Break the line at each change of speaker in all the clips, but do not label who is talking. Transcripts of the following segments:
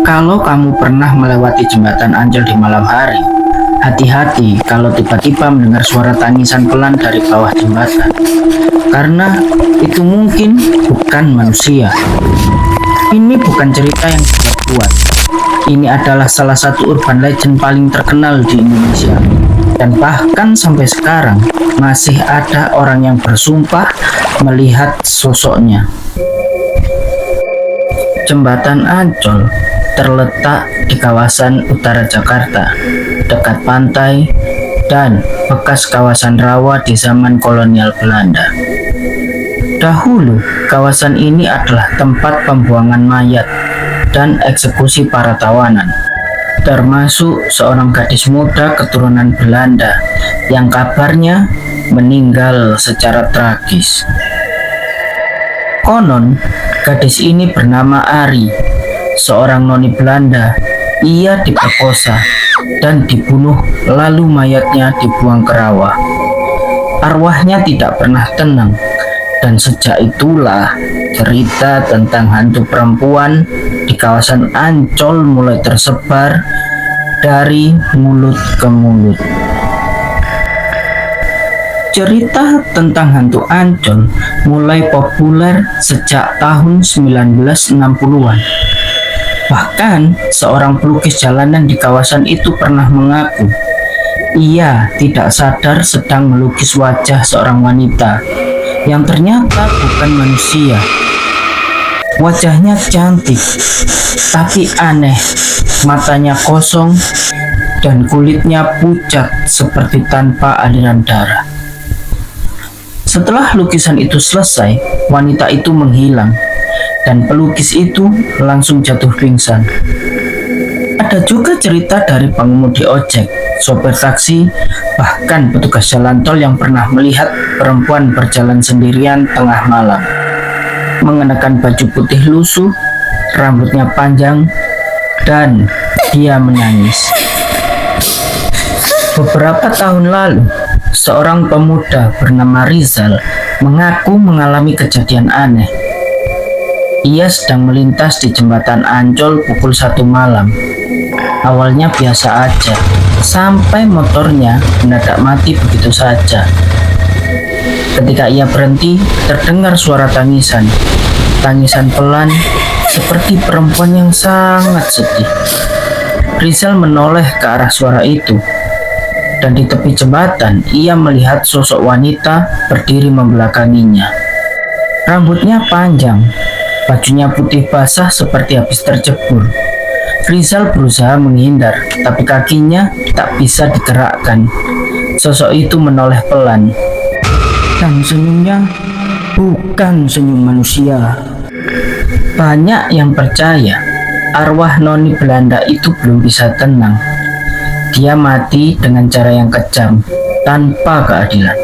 Kalau kamu pernah melewati jembatan Ancol di malam hari, hati-hati kalau tiba-tiba mendengar suara tangisan pelan dari bawah jembatan. Karena itu mungkin bukan manusia. Ini bukan cerita yang dibuat. Ini adalah salah satu urban legend paling terkenal di Indonesia. Dan bahkan sampai sekarang masih ada orang yang bersumpah melihat sosoknya. Jembatan Ancol terletak di kawasan utara Jakarta, dekat pantai dan bekas kawasan rawa di zaman kolonial Belanda. Dahulu, kawasan ini adalah tempat pembuangan mayat dan eksekusi para tawanan, termasuk seorang gadis muda keturunan Belanda yang kabarnya meninggal secara tragis. Konon, gadis ini bernama Ari, seorang noni Belanda. Ia diperkosa dan dibunuh, lalu mayatnya dibuang ke rawa. Arwahnya tidak pernah tenang, dan sejak itulah cerita tentang hantu perempuan di kawasan Ancol mulai tersebar dari mulut ke mulut. Cerita tentang hantu Ancol mulai populer sejak tahun 1960-an. Bahkan seorang pelukis jalanan di kawasan itu pernah mengaku ia tidak sadar sedang melukis wajah seorang wanita yang ternyata bukan manusia. Wajahnya cantik, tapi aneh, matanya kosong, dan kulitnya pucat seperti tanpa aliran darah. Setelah lukisan itu selesai, wanita itu menghilang, dan pelukis itu langsung jatuh pingsan. Ada juga cerita dari pengemudi ojek, sopir taksi, bahkan petugas jalan tol yang pernah melihat perempuan berjalan sendirian tengah malam, mengenakan baju putih lusuh, rambutnya panjang, dan dia menangis. Beberapa tahun lalu, seorang pemuda bernama Rizal mengaku mengalami kejadian aneh. Ia sedang melintas di jembatan Ancol pukul 1 malam. Awalnya biasa aja, sampai motornya mendadak mati begitu saja. Ketika ia berhenti, terdengar suara tangisan. Tangisan pelan, seperti perempuan yang sangat sedih. Rizal menoleh ke arah suara itu, dan di tepi jembatan ia melihat sosok wanita berdiri membelakanginya. Rambutnya panjang, bajunya putih basah seperti habis tercebur. Rizal berusaha menghindar, tapi kakinya tak bisa digerakkan. Sosok itu menoleh pelan, dan senyumnya bukan senyum manusia. Banyak yang percaya arwah noni Belanda itu belum bisa tenang. Dia mati dengan cara yang kejam, tanpa keadilan.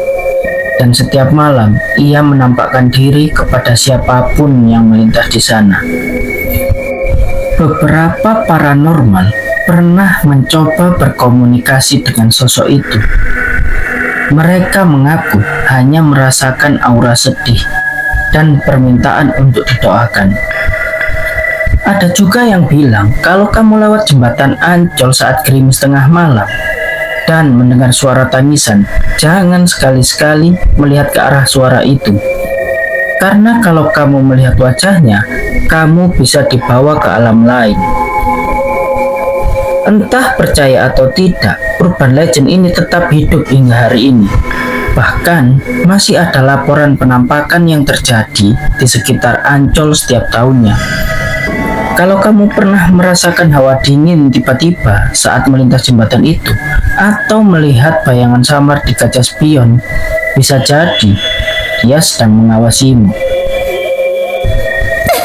Dan setiap malam ia menampakkan diri kepada siapapun yang melintas di sana. Beberapa paranormal pernah mencoba berkomunikasi dengan sosok itu. Mereka mengaku hanya merasakan aura sedih dan permintaan untuk didoakan. Ada juga yang bilang kalau kamu lewat jembatan Ancol saat gerimis tengah malam dan mendengar suara tangisan, jangan sekali-sekali melihat ke arah suara itu. Karena kalau kamu melihat wajahnya, kamu bisa dibawa ke alam lain. Entah percaya atau tidak, urban legend ini tetap hidup hingga hari ini. Bahkan, masih ada laporan penampakan yang terjadi di sekitar Ancol setiap tahunnya. Kalau kamu pernah merasakan hawa dingin tiba-tiba saat melintas jembatan itu, atau melihat bayangan samar di kaca spion, bisa jadi dia sedang mengawasimu.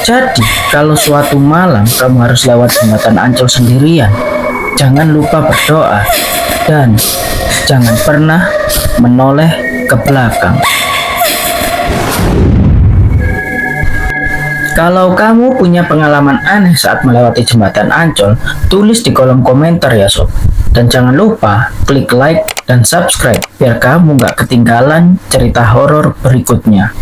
Jadi, kalau suatu malam kamu harus lewat jembatan Ancol sendirian, jangan lupa berdoa dan jangan pernah menoleh ke belakang. Kalau kamu punya pengalaman aneh saat melewati jembatan Ancol, tulis di kolom komentar ya sob. Dan jangan lupa klik like dan subscribe biar kamu gak ketinggalan cerita horor berikutnya.